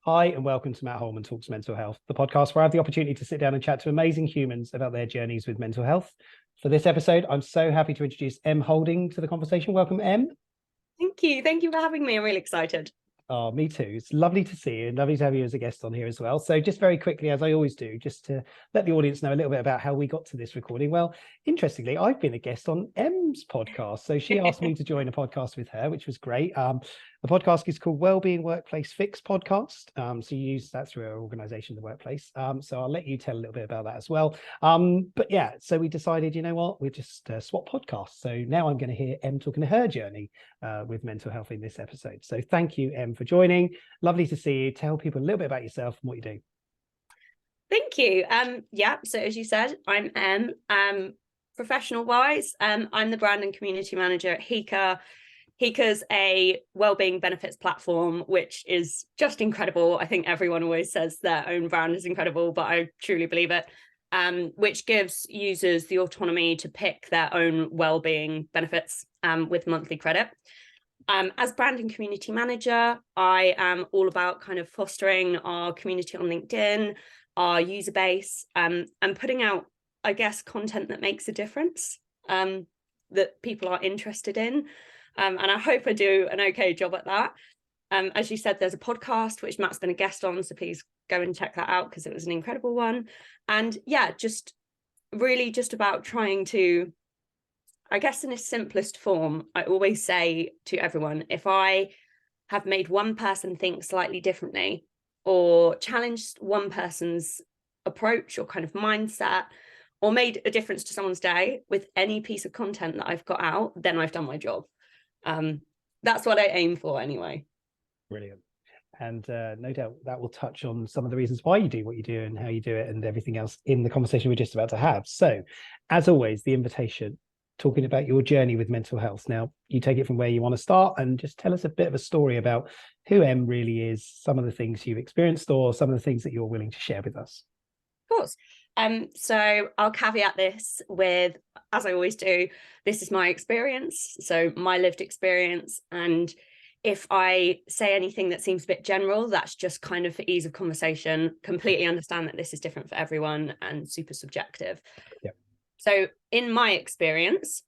Hi, and welcome to Matt Holman Talks Mental Health, the podcast where I have the opportunity to sit down and chat to amazing humans about their journeys with mental health. For this episode, I'm so happy to introduce Em Holding to the conversation. Welcome, Em. Thank you. Thank you for having me. I'm really excited. Oh, me too. It's lovely to see you and lovely to have you as a guest on here as well. So just very quickly, as I always do, just to let the audience know a little bit about how we got to this recording. Well, interestingly, I've been a guest on Em's podcast. So she asked me to join a podcast with her, which was great. The podcast is called Wellbeing Workplace Fix Podcast. So you use that through our organization, The Workplace. So I'll let you tell a little bit about that as well. But yeah, so we decided, you know what, we'll just swap podcasts. So now I'm going to hear Em talking to her journey with mental health in this episode. So thank you, Em, for joining. Lovely to see you. Tell people a little bit about yourself and what you do. Thank you. So as you said, I'm Em. Professional wise, I'm the brand and community manager at Hika. Hika's a wellbeing benefits platform, which is just incredible. I think everyone always says their own brand is incredible, but I truly believe it. Which gives users the autonomy to pick their own wellbeing benefits with monthly credit. As brand and community manager, I am all about kind of fostering our community on LinkedIn, our user base, and putting out, I guess, content that makes a difference, that people are interested in. And I hope I do an okay job at that. As you said, there's a podcast, which Matt's been a guest on, so please go and check that out because it was an incredible one. And yeah, just really just about trying to, I guess in its simplest form, I always say to everyone, if I have made one person think slightly differently or challenged one person's approach or kind of mindset or made a difference to someone's day with any piece of content that I've got out, then I've done my job. That's what I aim for anyway. Brilliant. And no doubt that will touch on some of the reasons why you do what you do and how you do it and everything else in the conversation we're just about to have. So, as always, the invitation, talking about your journey with mental health. Now, you take it from where you want to start and just tell us a bit of a story about who Em really is, some of the things you've experienced or some of the things that you're willing to share with us. Of course. So I'll caveat this with, as I always do, this is my experience, so my lived experience. And if I say anything that seems a bit general, that's just kind of for ease of conversation. Completely understand that this is different for everyone and super subjective. Yeah. So in my experience,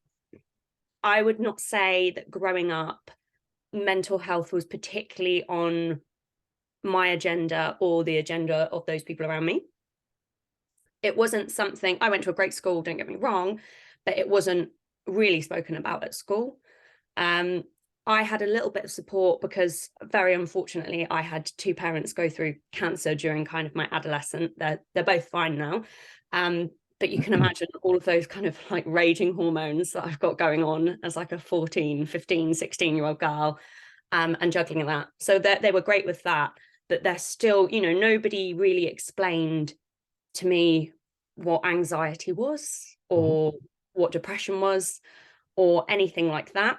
I would not say that growing up, mental health was particularly on my agenda or the agenda of those people around me. It wasn't something, I went to a great school, don't get me wrong, but it wasn't really spoken about at school. I had a little bit of support because very unfortunately, I had two parents go through cancer during kind of my adolescence. They're both fine now. But you can imagine all of those kind of like raging hormones that I've got going on as like a 14, 15, 16-year-old girl, and juggling that. So they were great with that, but they're still, nobody really explained to me what anxiety was or what depression was or anything like that.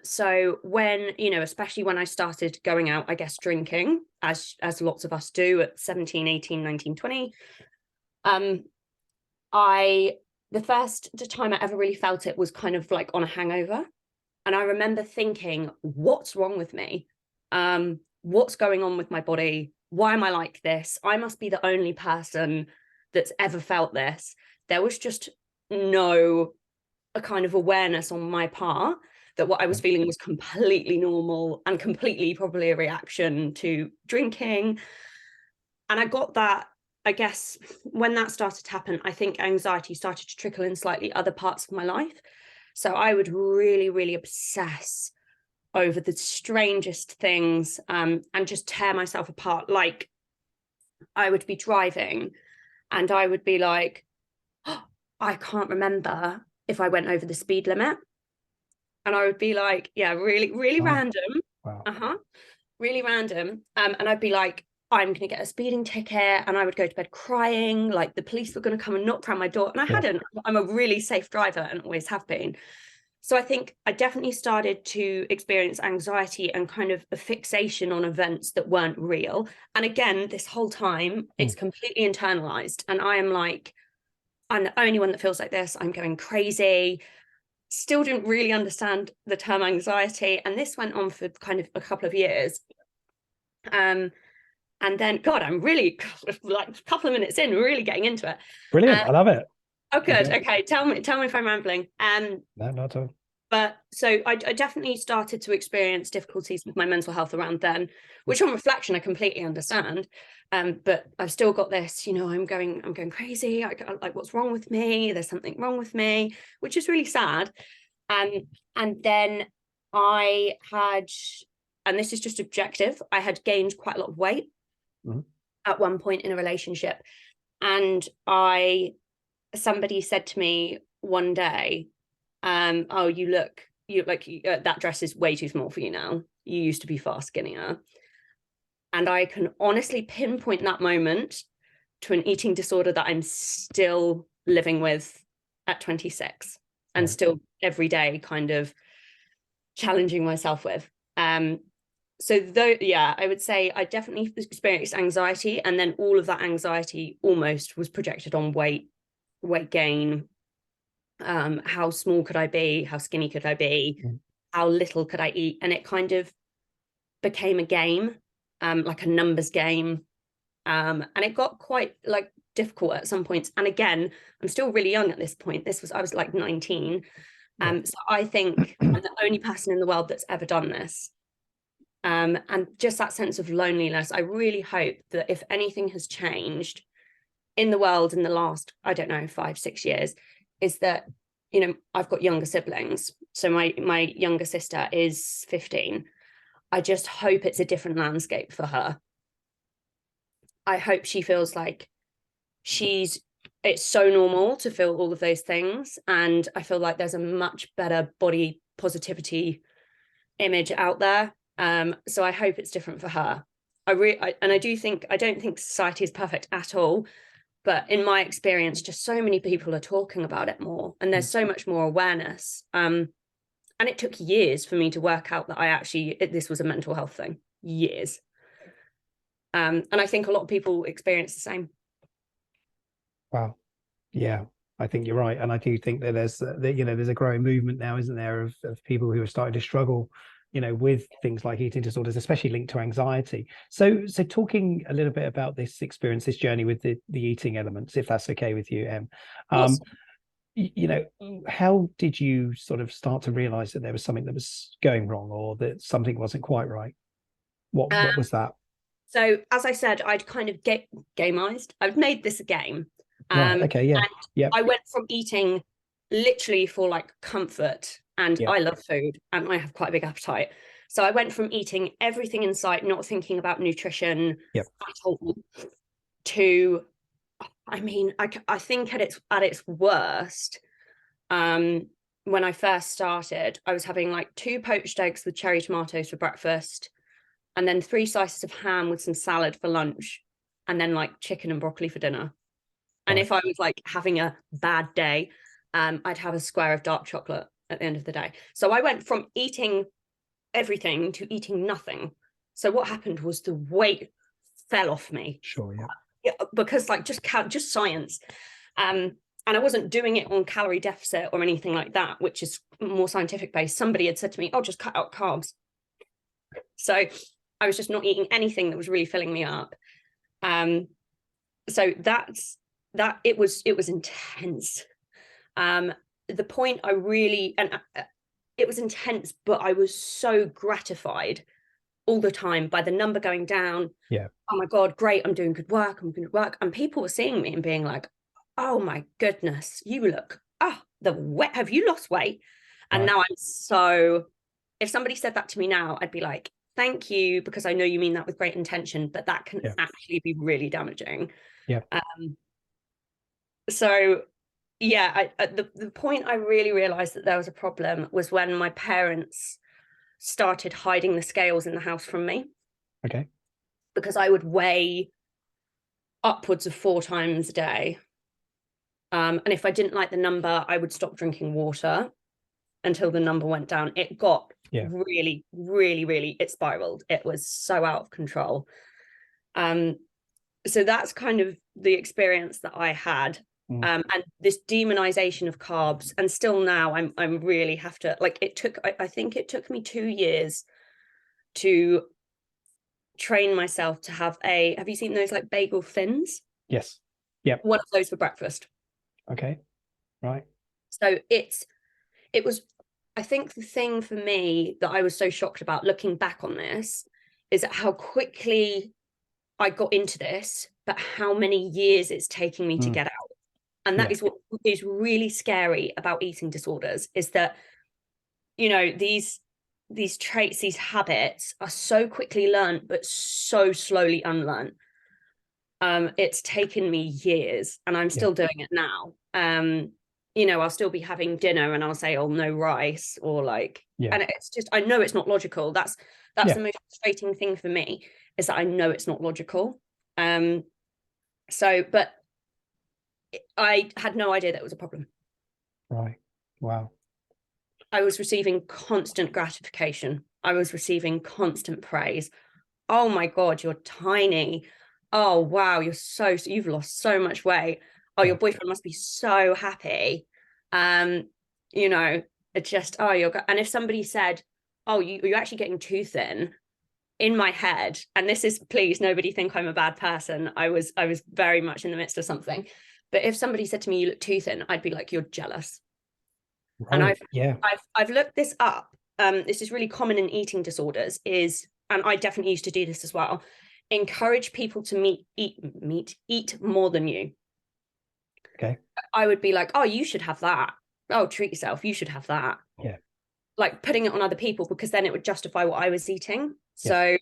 So when, especially when I started going out, I guess, drinking, as lots of us do at 17, 18, 19, 20, the first time I ever really felt it was kind of like on a hangover. And I remember thinking, what's wrong with me? What's going on with my body? Why am I like this? I must be the only person that's ever felt this. There was just no a kind of awareness on my part that what I was feeling was completely normal and completely probably a reaction to drinking. And I got that, I guess, when that started to happen, I think anxiety started to trickle in slightly other parts of my life. So I would really, really obsess over the strangest things, and just tear myself apart. Like I would be driving and I would be like, oh, I can't remember if I went over the speed limit. And I would be like, yeah, really, really random. Wow. Really random. And I'd be like, I'm going to get a speeding ticket. And I would go to bed crying, like the police were going to come and knock around my door. And I hadn't. I'm a really safe driver and always have been. So I think I definitely started to experience anxiety and kind of a fixation on events that weren't real. And again, this whole time, it's completely internalized. And I am like, I'm the only one that feels like this. I'm going crazy. Still didn't really understand the term anxiety. And this went on for kind of a couple of years. And then, God, I'm really like a couple of minutes in, really getting into it. Brilliant. I love it. Oh, good. Okay. Tell me if I'm rambling. No, not at all. But so I definitely started to experience difficulties with my mental health around then, which on reflection, I completely understand. But I've still got this, I'm going crazy. Like, what's wrong with me? There's something wrong with me, which is really sad. And then I had, and this is just objective, I had gained quite a lot of weight at one point in a relationship. And somebody said to me one day, oh, you look like that dress is way too small for you now. You used to be far skinnier. And I can honestly pinpoint that moment to an eating disorder that I'm still living with at 26 and still every day kind of challenging myself with. So though, yeah, I would say I definitely experienced anxiety, and then all of that anxiety almost was projected on weight gain. How small could I be? How skinny could I be? How little could I eat? And it kind of became a game, like a numbers game. And it got quite like difficult at some points. And again, I'm still really young at this point. I was like 19. So I think I'm the only person in the world that's ever done this. And just that sense of loneliness, I really hope that if anything has changed in the world in the last, I don't know, 5-6 years, is that, I've got younger siblings. So my younger sister is 15. I just hope it's a different landscape for her. I hope she feels like it's so normal to feel all of those things. And I feel like there's a much better body positivity image out there. So I hope it's different for her. I don't think society is perfect at all. But in my experience, just so many people are talking about it more, and there's so much more awareness. And it took years for me to work out that this was a mental health thing. Years. And I think a lot of people experience the same. Wow. Yeah, I think you're right. And I do think that there's a growing movement now, isn't there, of people who are starting to struggle, with things like eating disorders, especially linked to anxiety. So talking a little bit about this experience, this journey with the eating elements, if that's okay with you, Em. How did you sort of start to realize that there was something that was going wrong, or that something wasn't quite right? What was that? So as I said, I'd kind of gameized. I've made this a game. Right. Okay. Yeah. Yeah. I went from eating literally for like comfort, and I love food and I have quite a big appetite. So I went from eating everything in sight, not thinking about nutrition at all, to, I mean, I think at its worst, when I first started, I was having like 2 poached eggs with cherry tomatoes for breakfast, and then 3 slices of ham with some salad for lunch, and then like chicken and broccoli for dinner. And if I was like having a bad day, I'd have a square of dark chocolate at the end of the day. So I went from eating everything to eating nothing. So what happened was the weight fell off me. Sure, because like just science. And I wasn't doing it on calorie deficit or anything like that, which is more scientific based. Somebody had said to me, "Oh, just cut out carbs." So I was just not eating anything that was really filling me up. So it was intense. The point it was intense, but I was so gratified all the time by the number going down. Yeah. Oh my God, great. I'm doing good work. And people were seeing me and being like, "Oh my goodness, you look, have you lost weight?" And now if somebody said that to me now, I'd be like, "Thank you, because I know you mean that with great intention, but that can actually be really damaging." Yeah. So yeah, the point I really realized that there was a problem was when my parents started hiding the scales in the house from me. Okay. Because I would weigh upwards of 4 times a day. And if I didn't like the number, I would stop drinking water until the number went down. It got really, really, really, it spiraled. It was so out of control. So that's kind of the experience that I had. And this demonization of carbs, and still now I'm really have to, like, I think it took me 2 years to train myself to have have you seen those like bagel thins? Yes. Yep. One of those for breakfast. Okay. Right. So it was, I think the thing for me that I was so shocked about looking back on this is how quickly I got into this, but how many years it's taking me to get out. And that is what is really scary about eating disorders, is that, you know, these traits, these habits are so quickly learned, but so slowly unlearned. It's taken me years, and I'm still doing it now. You know, I'll still be having dinner and I'll say, oh, no rice, or like, and it's just, I know it's not logical. That's the most frustrating thing for me, is that I know it's not logical. So, but I had no idea that was a problem. Right. Wow. I was receiving constant gratification. I was receiving constant praise. Oh my God, you're tiny. Oh, wow, you've lost so much weight. Oh, your boyfriend must be so happy. You know, it's just, oh, and if somebody said, oh, you're actually getting too thin, in my head, and this is, please, nobody think I'm a bad person. I was very much in the midst of something. But if somebody said to me, you look too thin, I'd be like, you're jealous. Right. And I've looked this up. This is really common in eating disorders, and I definitely used to do this as well. Encourage people to eat more than you. Okay. I would be like, oh, you should have that. Oh, treat yourself. You should have that. Yeah. Like putting it on other people, because then it would justify what I was eating. So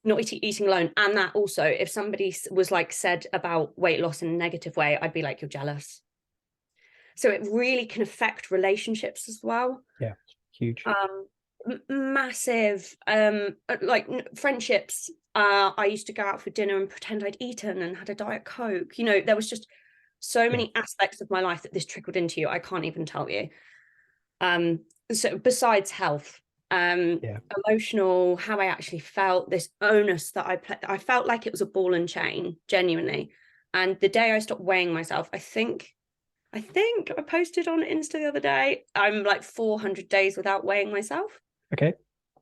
not eating alone. And that also, if somebody was like said about weight loss in a negative way, I'd be like, you're jealous. So it really can affect relationships as well. Yeah. Huge. Massive, like friendships. I used to go out for dinner and pretend I'd eaten and had a Diet Coke. You know, there was just so many aspects of my life that this trickled into you. I can't even tell you. So besides health, emotional, how I actually felt, this onus that I felt like it was a ball and chain, genuinely. And the day I stopped weighing myself, I think I posted on Insta the other day, I'm like 400 days without weighing myself. Okay.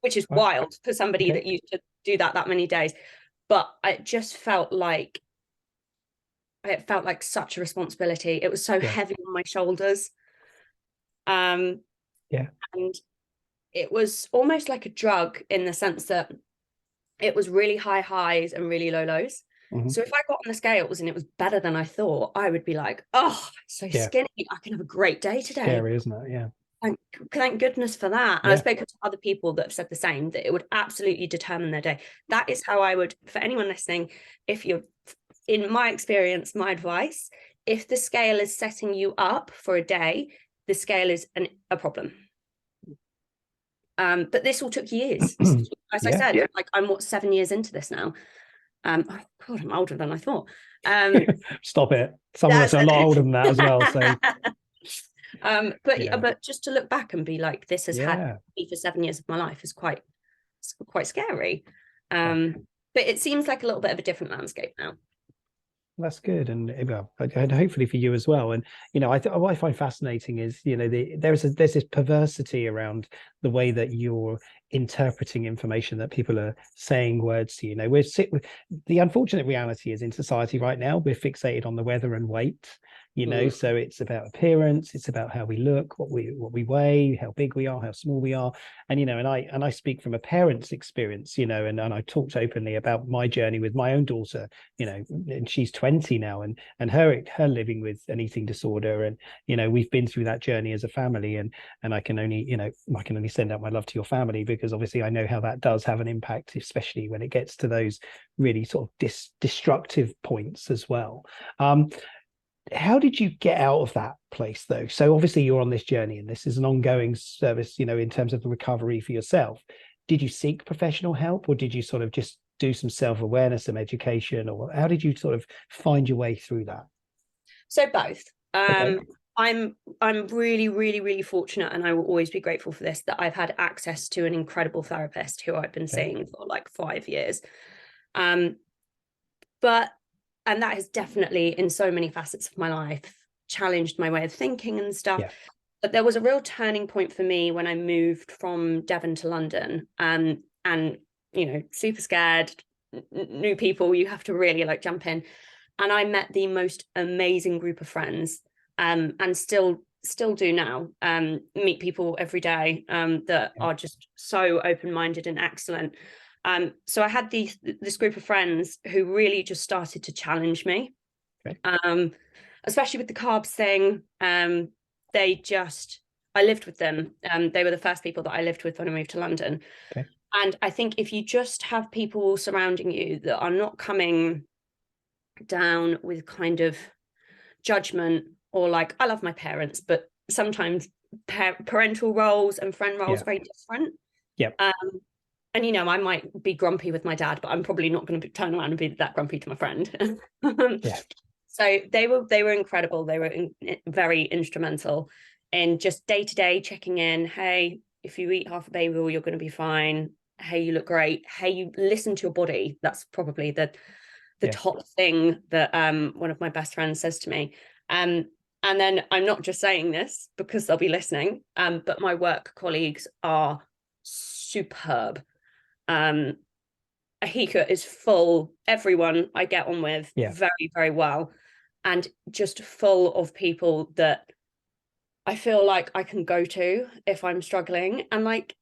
Which is wild for somebody that used to do that many days. But it just felt like such a responsibility. It was so heavy on my shoulders. And it was almost like a drug, in the sense that it was really high highs and really low lows. So if I got on the scales and it was better than I thought, I would be like, oh, so skinny, I can have a great day today. Scary, isn't it? Yeah. Thank goodness for that. And I've spoken to other people that have said the same, that it would absolutely determine their day. That is how I would, for anyone listening, if you're, in my experience, my advice, if the scale is setting you up for a day, the scale is a problem. But this all took years. As I said, like I'm 7 years into this now. Oh God, I'm older than I thought. Stop it. Some of us are a lot older than that as well. So but just to look back and be like, this has had me for 7 years of my life is quite scary. But it seems like a little bit of a different landscape now. That's good, and hopefully for you as well. And you know, what I find fascinating is, you know, there's this perversity around the way that you're interpreting information, that people are saying words to you. You know, the unfortunate reality is, in society right now, we're fixated on the weather and weight. You know, so it's about appearance, it's about how we look, what we weigh, how big we are, how small we are. And you know, and I speak from a parent's experience, you know, and I talked openly about my journey with my own daughter, you know, and she's 20 now, and her living with an eating disorder. And you know, we've been through that journey as a family, and I can only send out my love to your family, because obviously I know how that does have an impact, especially when it gets to those really sort of destructive points as well. How did you get out of that place, though? So obviously you're on this journey, and this is an ongoing service, you know, in terms of the recovery for yourself. Did you seek professional help, or did you sort of just do some self-awareness, some education, or how did you sort of find your way through that? So both. I'm really, really, really fortunate, and I will always be grateful for this, that I've had access to an incredible therapist who I've been seeing for like 5 years. And that has definitely, in so many facets of my life, challenged my way of thinking and stuff. But there was a real turning point for me when I moved from Devon to London, and you know, super scared, new people, you have to really like jump in. And I met the most amazing group of friends, and still do now, meet people every day that are just so open-minded and excellent. So I had this group of friends who really just started to challenge me, especially with the carbs thing. I lived with them. They were the first people that I lived with when I moved to London. And I think if you just have people surrounding you that are not coming down with kind of judgment, or like, I love my parents, but sometimes parental roles and friend roles are very different. And, you know, I might be grumpy with my dad, but I'm probably not going to turn around and be that grumpy to my friend. So they were incredible. They were very instrumental in just day-to-day checking in. Hey, if you eat half a bagel, you're going to be fine. Hey, you look great. Hey, you listen to your body. That's probably the top thing that one of my best friends says to me. And then I'm not just saying this because they'll be listening, but my work colleagues are superb. Hika is full. Everyone I get on with very, very well, and just full of people that I feel like I can go to if I'm struggling. And like,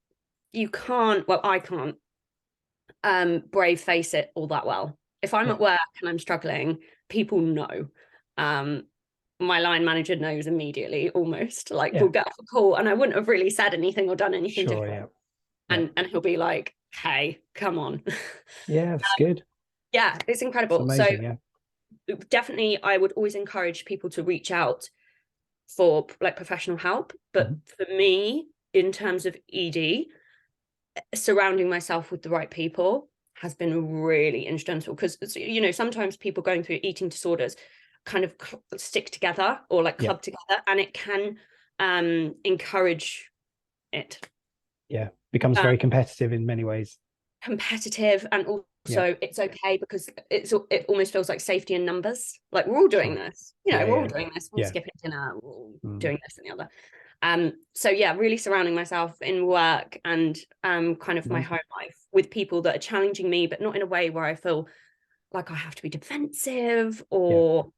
I can't brave face it all that well. If I'm at work and I'm struggling, people know. My line manager knows immediately, almost. Like, we'll get off a call and I wouldn't have really said anything or done anything different. And he'll be like, hey, come on. That's good. Yeah, it's incredible. It's amazing, so definitely I would always encourage people to reach out for like professional help. But for me, in terms of ED, surrounding myself with the right people has been really instrumental, because, you know, sometimes people going through eating disorders kind of stick together or like club together, and it can encourage it. Becomes very competitive in many ways. Competitive, and also it's okay because it almost feels like safety in numbers. Like, we're all doing this, you know, we're all doing this, we're skipping dinner, we're all doing this and the other. So really surrounding myself in work and kind of my home life with people that are challenging me, but not in a way where I feel like I have to be defensive or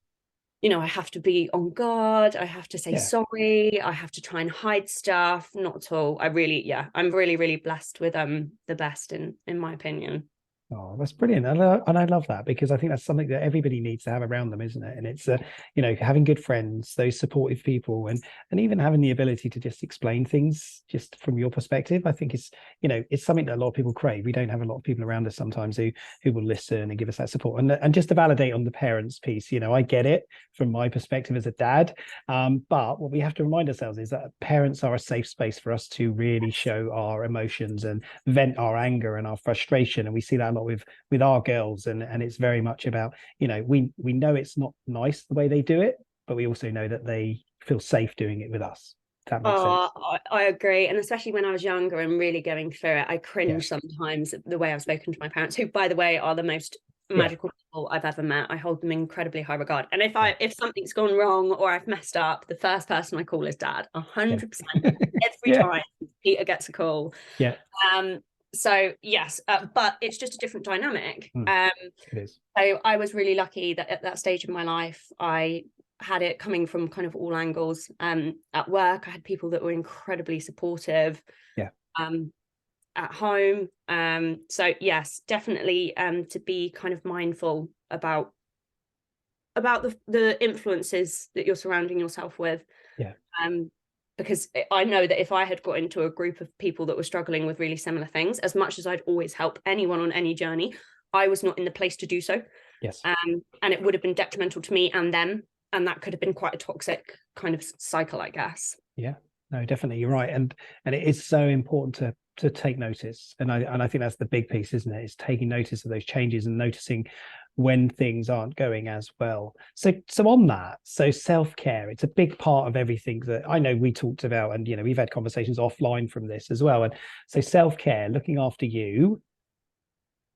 you know, I have to be on guard, I have to say sorry, I have to try and hide stuff. Not at all. I'm really, really blessed with the best in my opinion. Oh, that's brilliant. And I love that, because I think that's something that everybody needs to have around them, isn't it? And it's, you know, having good friends, those supportive people, and even having the ability to just explain things just from your perspective. I think it's, you know, it's something that a lot of people crave. We don't have a lot of people around us sometimes who will listen and give us that support. And just to validate on the parents piece, you know, I get it from my perspective as a dad. But what we have to remind ourselves is that parents are a safe space for us to really show our emotions and vent our anger and our frustration. And we see that a lot with our girls, and it's very much about, you know, we know it's not nice the way they do it, but we also know that they feel safe doing it with us. That makes sense. I agree. And especially when I was younger and really going through it, I cringe sometimes at the way I've spoken to my parents, who, by the way, are the most magical people I've ever met. I hold them in incredibly high regard. And if something's gone wrong or I've messed up, the first person I call is dad. 100%. Every time Peter gets a call. So yes, but it's just a different dynamic. It is. So I was really lucky that at that stage in my life, I had it coming from kind of all angles. At work, I had people that were incredibly supportive. At home. So yes, definitely to be kind of mindful about the influences that you're surrounding yourself with. Because I know that if I had got into a group of people that were struggling with really similar things, as much as I'd always help anyone on any journey, I was not in the place to do so. And it would have been detrimental to me and them. And that could have been quite a toxic kind of cycle, I guess. No, definitely. You're right. And it is so important to take notice. And I think that's the big piece, isn't it? Is taking notice of those changes and noticing when things aren't going as well. So on that, so self-care, it's a big part of everything that I know we talked about, and you know, we've had conversations offline from this as well. And so self-care, looking after you,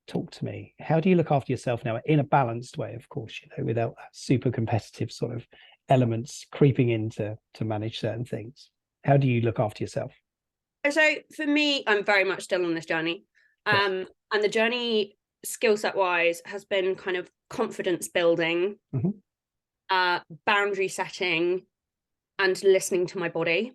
talk to me. How do you look after yourself now in a balanced way, of course, you know, without that super competitive sort of elements creeping in to manage certain things? How do you look after yourself? So for me, I'm very much still on this journey. And the journey skill set wise has been kind of confidence building, boundary setting, and listening to my body.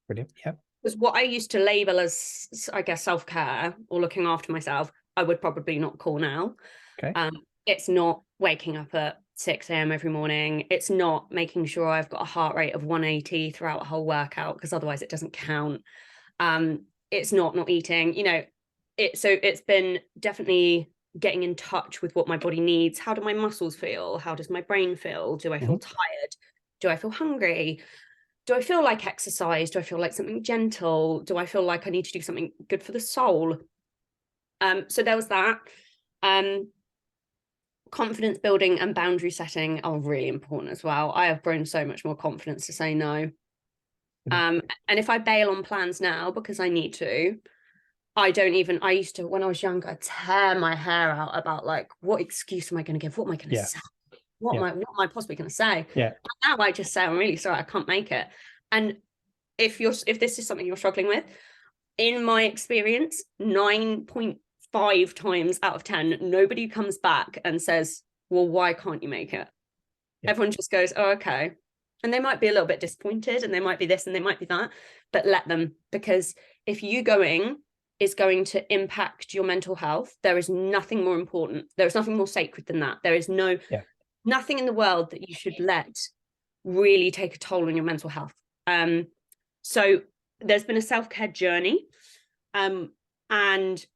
Brilliant. Yeah. Because what I used to label as, I guess, self-care or looking after myself, I would probably not call now. Okay. It's not waking up at 6 a.m. every morning. It's not making sure I've got a heart rate of 180 throughout a whole workout, because otherwise it doesn't count. It's not eating, you know, so it's been definitely getting in touch with what my body needs. How do my muscles feel? How does my brain feel? Do I feel tired? Do I feel hungry? Do I feel like exercise? Do I feel like something gentle? Do I feel like I need to do something good for the soul? So there was that. Confidence building and boundary setting are really important as well. I have grown so much more confidence to say no. And if I bail on plans now because I need to, I used to, when I was younger, tear my hair out about like, what excuse am I going to give? What am I going to say? What am I possibly going to say? Yeah. And now I just say, I'm really sorry, I can't make it. And if this is something you're struggling with, in my experience, 9.5 times out of 10, nobody comes back and says, well, why can't you make it? Everyone just goes, oh, okay. And they might be a little bit disappointed, and they might be this and they might be that, but let them, because if you going is going to impact your mental health, there is nothing more important. There is nothing more sacred than that. There is nothing in the world that you should let really take a toll on your mental health. So there's been a self-care journey, and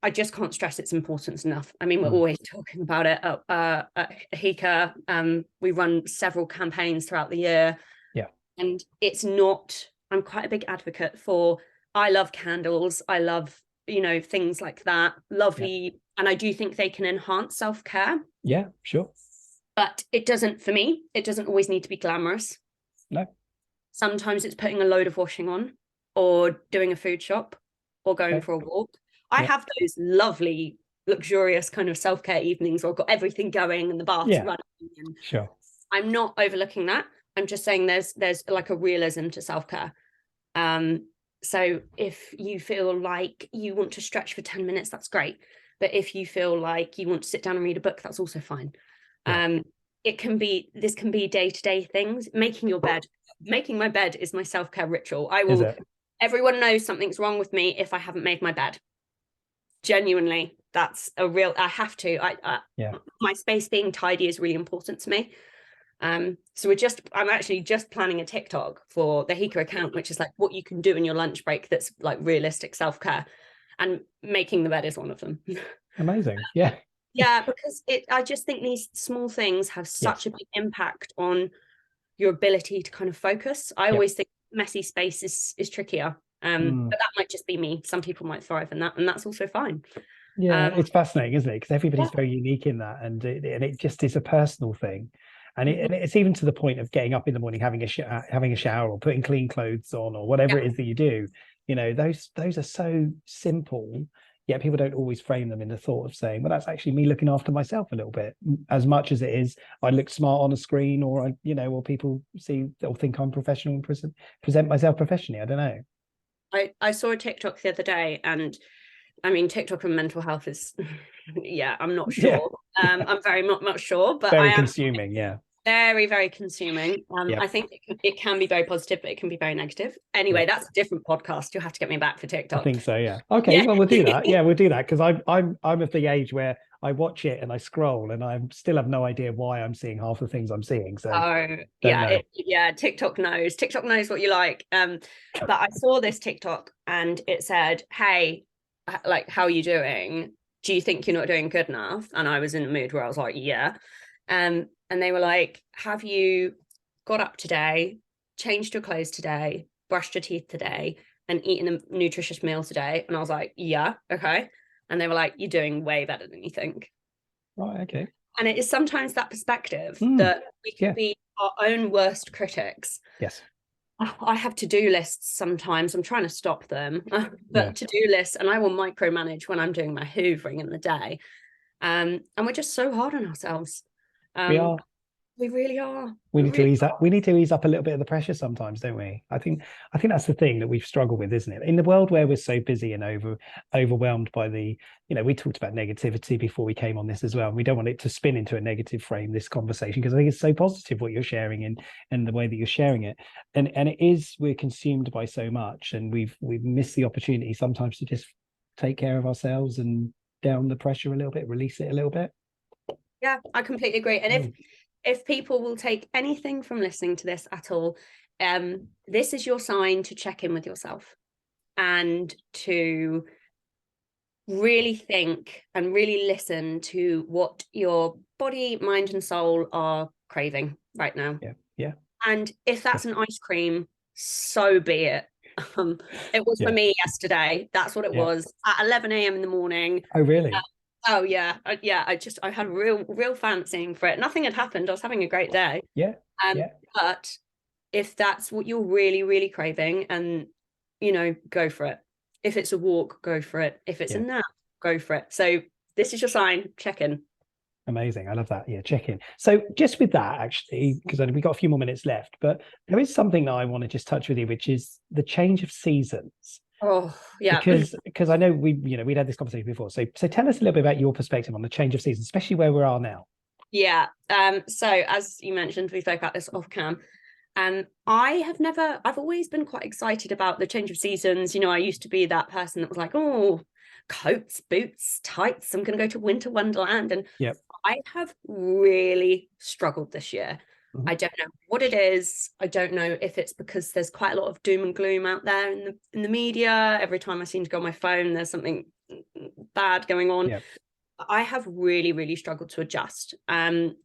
I just can't stress its importance enough. I mean, we're always talking about it at HICA. We run several campaigns throughout the year. Yeah. And I'm quite a big advocate for, I love candles. I love, you know, things like that. Lovely. Yeah. And I do think they can enhance self-care. Yeah, sure. But it doesn't always need to be glamorous. No. Sometimes it's putting a load of washing on, or doing a food shop, or going for a walk. I have those lovely, luxurious kind of self-care evenings where I've got everything going and the bath's running. And sure. I'm not overlooking that. I'm just saying there's like a realism to self-care. So if you feel like you want to stretch for 10 minutes, that's great. But if you feel like you want to sit down and read a book, that's also fine. Yeah. This can be day-to-day things. Making my bed is my self-care ritual. Everyone knows something's wrong with me if I haven't made my bed. Genuinely, that's I have to. My space being tidy is really important to me. So I'm actually just planning a TikTok for the HICA account, which is like what you can do in your lunch break that's like realistic self-care, and making the bed is one of them. Amazing. Yeah. Yeah, because I just think these small things have such a big impact on your ability to kind of focus. I always think messy space is trickier. But that might just be me. Some people might thrive in that, and that's also fine. Yeah, it's fascinating, isn't it? Because everybody's very unique in that, and it just is a personal thing. And it's even to the point of getting up in the morning, having a shower, or putting clean clothes on, or whatever it is that you do. You know, those are so simple, yet people don't always frame them in the thought of saying, well, that's actually me looking after myself a little bit, as much as it is I look smart on a screen, or or people see or think I'm professional and present myself professionally. I don't know. I saw a TikTok the other day, and I mean, TikTok and mental health is, I'm not sure. I'm very not sure, but very consuming. Yeah. Very, very consuming. I think it can be very positive, but it can be very negative. Anyway, that's a different podcast. You'll have to get me back for TikTok. I think so. Yeah. Okay. Well, we'll do that. Yeah, we'll do that, because I'm of the age where I watch it and I scroll and I still have no idea why I'm seeing half the things I'm seeing. So TikTok knows what you like. But I saw this TikTok and it said, "Hey, like, how are you doing? Do you think you're not doing good enough?" And I was in a mood where I was like, yeah. And they were like, have you got up today, changed your clothes today, brushed your teeth today, and eaten a nutritious meal today? And I was like, yeah, okay. And they were like, you're doing way better than you think. Right, okay. And it is sometimes that perspective that we can be our own worst critics. Yes. I have to-do lists sometimes. I'm trying to stop them, but to-do lists, and I will micromanage when I'm doing my hoovering in the day. And we're just so hard on ourselves. We are. We really are. We We need to really ease up. We need to ease up a little bit of the pressure sometimes, don't we? I think that's the thing that we've struggled with, isn't it? In the world where we're so busy and overwhelmed by the, we talked about negativity before we came on this as well. And we don't want it to spin into a negative frame, this conversation, because I think it's so positive what you're sharing and the way that you're sharing it. And it is, we're consumed by so much, and we've missed the opportunity sometimes to just take care of ourselves and down the pressure a little bit, release it a little bit. Yeah, I completely agree. And if people will take anything from listening to this at all, this is your sign to check in with yourself and to really think and really listen to what your body, mind, and soul are craving right now. Yeah. And if that's an ice cream, so be it. It was for me yesterday. That's what it was at 11 a.m. in the morning. Oh, really? Oh yeah, I had real fancying for it. Nothing had happened. I was having a great day. But if that's what you're really, really craving, and go for it. If it's a walk, go for it. If it's a nap, go for it. So this is your sign. Check in. Amazing. I love that. Yeah, check in. So just with that, actually, because we've got a few more minutes left, but there is something that I want to just touch with you, which is the change of seasons. Oh, yeah. Because I know we'd had this conversation before. So tell us a little bit about your perspective on the change of seasons, especially where we are now. Yeah. So as you mentioned, we spoke about this off cam. I've always been quite excited about the change of seasons. I used to be that person that was like, oh, coats, boots, tights, I'm going to go to winter wonderland. And I have really struggled this year. I don't know what it is. I don't know if it's because there's quite a lot of doom and gloom out there in the media. Every time I seem to go on my phone, there's something bad going on. I have really, really struggled to adjust. And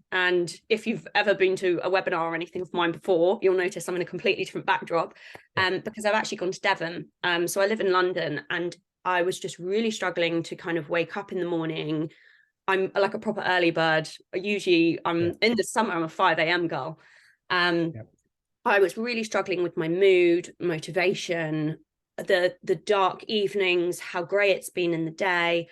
if you've ever been to a webinar or anything of mine before, you'll notice I'm in a completely different backdrop, because I've actually gone to Devon. So I live in London, and I was just really struggling to kind of wake up in the morning. I'm like a proper early bird. Usually in the summer, I'm a 5 a.m. girl. I was really struggling with my mood, motivation, the dark evenings, how grey it's been in the day.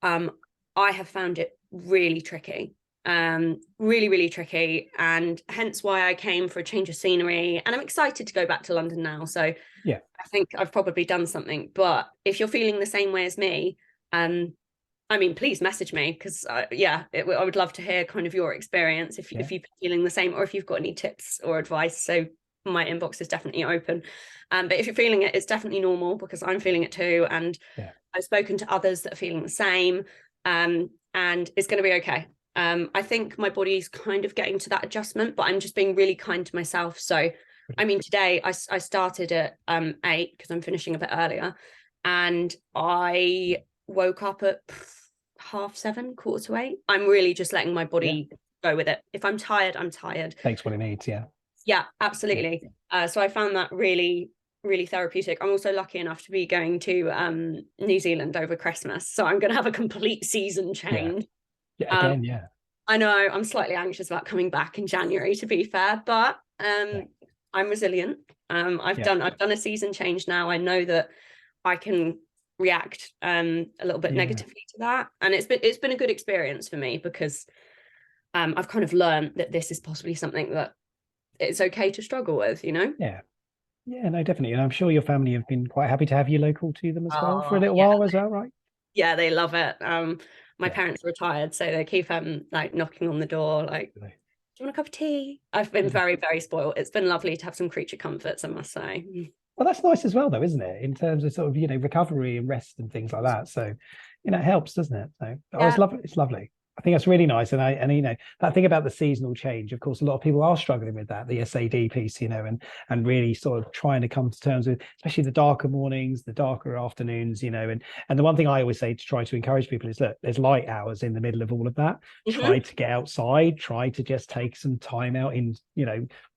I have found it really tricky, really, really tricky. And hence why I came for a change of scenery. And I'm excited to go back to London now. So I think I've probably done something. But if you're feeling the same way as me, please message me, because I would love to hear kind of your experience if you're feeling the same, or if you've got any tips or advice. So my inbox is definitely open. But if you're feeling it, it's definitely normal, because I'm feeling it too. And I've spoken to others that are feeling the same, and it's going to be okay. I think my body's kind of getting to that adjustment, but I'm just being really kind to myself. So, today I started at 8 because I'm finishing a bit earlier, and I woke up at 7:30, 7:45. I'm really just letting my body go with it. If I'm tired, I'm tired. Takes what it needs. Yeah, absolutely. So I found that really, really therapeutic. I'm also lucky enough to be going to New Zealand over Christmas, so I'm going to have a complete season change. I know I'm slightly anxious about coming back in January, to be fair, but I'm resilient. I've done a season change now. I know that I can react a little bit negatively to that, and it's been a good experience for me, because I've kind of learned that this is possibly something that it's okay to struggle with, no, definitely. And I'm sure your family have been quite happy to have you local to them as well for a little while as well, right? Yeah, they love it. My parents are retired, so they keep like knocking on the door, like, do you want a cup of tea? I've been very, very spoiled. It's been lovely to have some creature comforts, I must say. Well, that's nice as well, though, isn't it? In terms of sort of, recovery and rest and things like that. So, it helps, doesn't it? So, it's lovely. It's lovely. I think that's really nice. And that thing about the seasonal change, of course, a lot of people are struggling with that, the SAD piece, and really sort of trying to come to terms with, especially the darker mornings, the darker afternoons, and the one thing I always say to try to encourage people is, look, there's light hours in the middle of all of that. Try to get outside, try to just take some time out in,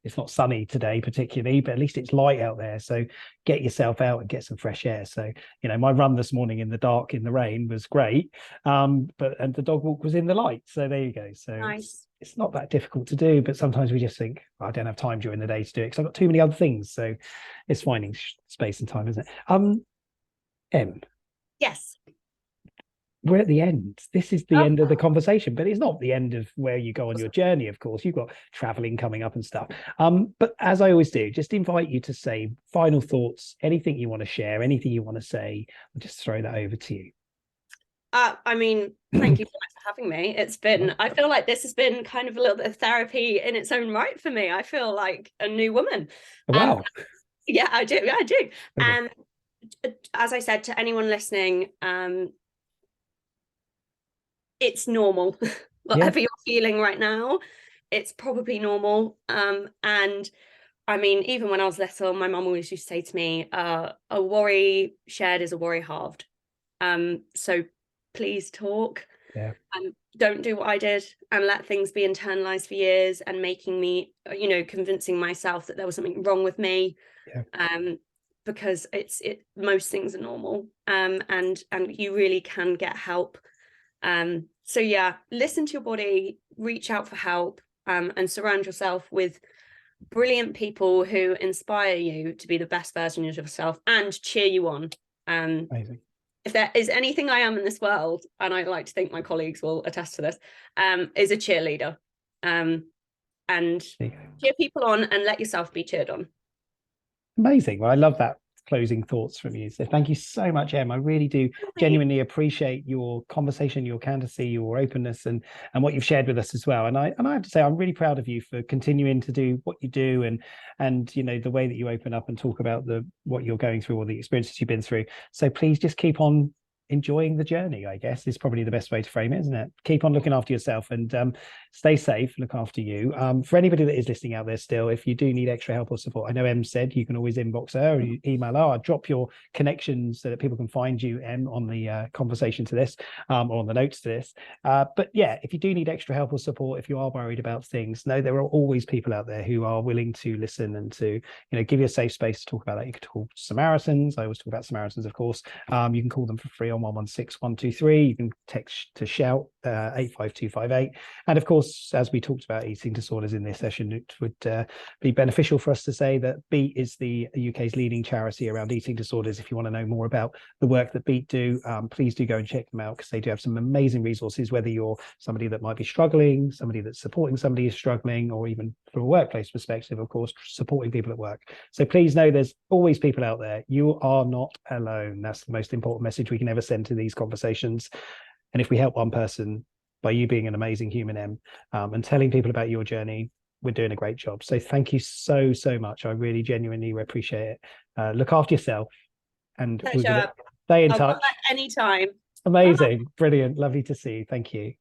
it's not sunny today particularly, but at least it's light out there. So get yourself out and get some fresh air. So, my run this morning in the dark, in the rain was great. And the dog walk was in the light. So there you go. So nice. It's not that difficult to do, but sometimes we just think, I don't have time during the day to do it because I've got too many other things. So it's finding space and time, isn't it? Em. Yes. we're at the end. This is the end of the conversation, but it's not the end of where you go on your journey. Of course, you've got traveling coming up and stuff. But as I always do, just invite you to say final thoughts, anything you want to share, anything you want to say. I'll just throw that over to you. I mean, thank you so much for having me. I feel like this has been kind of a little bit of therapy in its own right for me. I feel like a new woman. Wow. Yeah, I do. Yeah, I do. And as I said to anyone listening, it's normal. Whatever you're feeling right now, it's probably normal. And I mean, even when I was little, my mum always used to say to me, a worry shared is a worry halved. So please talk. Don't do what I did and let things be internalized for years and making me, convincing myself that there was something wrong with me. Because most things are normal. And you really can get help. So yeah, listen to your body, reach out for help, and surround yourself with brilliant people who inspire you to be the best version of yourself and cheer you on. Amazing. If there is anything I am in this world, and I like to think my colleagues will attest to this, is a cheerleader. And cheer people on and let yourself be cheered on. Amazing. Well, I love that closing thoughts from you. So thank you so much, Em. I really do genuinely appreciate your conversation, your candidacy, your openness, and what you've shared with us as well. And I have to say, I'm really proud of you for continuing to do what you do, and the way that you open up and talk about what you're going through or the experiences you've been through. So please just keep on enjoying the journey, I guess, is probably the best way to frame it, isn't it? Keep on looking after yourself and stay safe, look after you. For anybody that is listening out there still, if you do need extra help or support, I know Em said you can always inbox her or you email her. I'll drop your connections so that people can find you, Em, on the conversation to this or on the notes to this. But yeah, if you do need extra help or support, if you are worried about things, know there are always people out there who are willing to listen and to give you a safe space to talk about that. You can call Samaritans. I always talk about Samaritans, of course. You can call them for free on 116 123. You can text to shout 85258. And of course, as we talked about eating disorders in this session, it would be beneficial for us to say that Beat is the UK's leading charity around eating disorders. If you want to know more about the work that Beat do, please do go and check them out, because they do have some amazing resources, whether you're somebody that might be struggling, somebody that's supporting somebody who's struggling, or even from a workplace perspective, of course, supporting people at work. So please know there's always people out there. You are not alone. That's the most important message we can ever send to these conversations. And if we help one person by you being an amazing human, Em, and telling people about your journey, we're doing a great job. So thank you so much. I really genuinely appreciate it. Look after yourself, and we're going to stay in touch anytime. Amazing. Brilliant. Lovely to see you. Thank you.